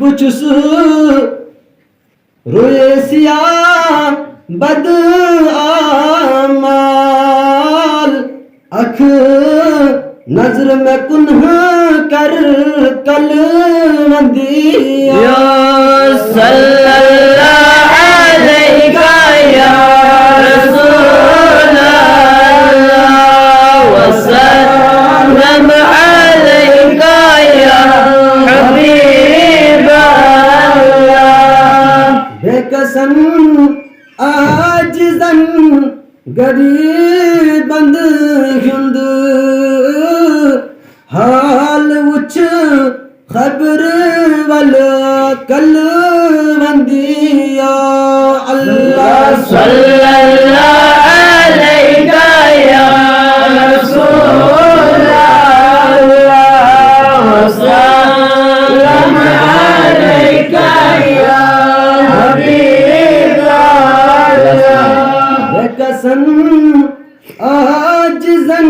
बुचुस रोएसिया बद आमाल अख नजर में कुन्ह कर कल मंदिया सल्लल्लाहु अलैहि या रसूल अल्लाह वसल्लम अलैका या हबीब अल्लाह। बेकसन आजिजन गरीबंद हुंद हाल उच खबर वल कल वंदिया अल्लाह सल्लल्लाहु अलैका या रसूल अल्लाह वसल्लम अलैका या हबीब अल्लाह। बेकसन आजिजन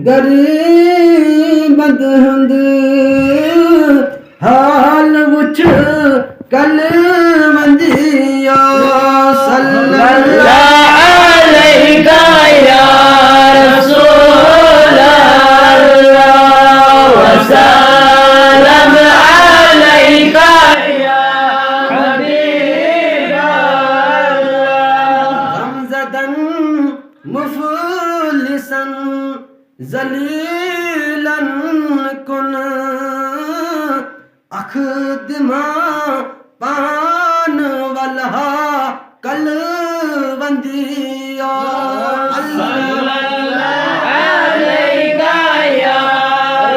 गरीबंद हुंद हाल उच कल मंदिया सल्लल्लाहु अलैका या रसूल अल्लाह वसल्लम अलैका या हबीब अल्लाह। हमजदन मुफलिसन जलीलन कुन अखदमा पान वलहा कल वंदिया सल्लल्लाहु अलैका या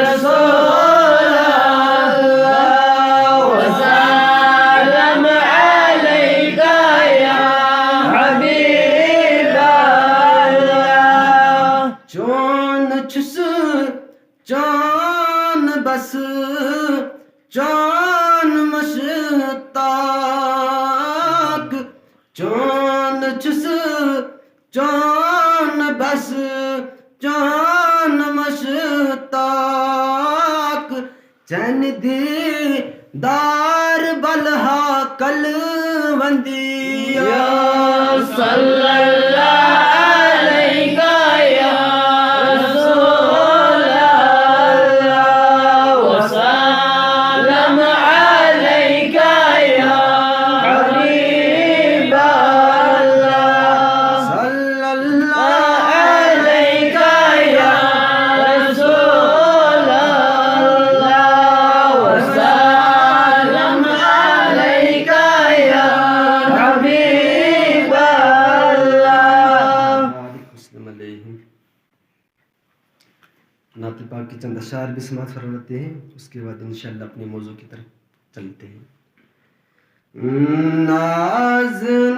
रसूल अल्लाह वसल्लम अलैका या हबीब अल्लाह। चौन छुस चौन बस चौन मशताक चौन छुस चौन बस चौन मशताक चैन दीदार बलहा कल वंदिया सल्लल्लाहु अलैका या रसूल अल्लाह वसल्लम अलैका या हबीब अल्लाह। सल्लल्लाहु अलैका या रसूल अल्लाह वसल्लम अलैका या हबीब अल्लाह। नात पाक के चंद अशार भी समाप्त फरमाते हैं, उसके बाद इंशाअल्लाह अपने मौजू की तरफ चलते हैं। नाज़नीना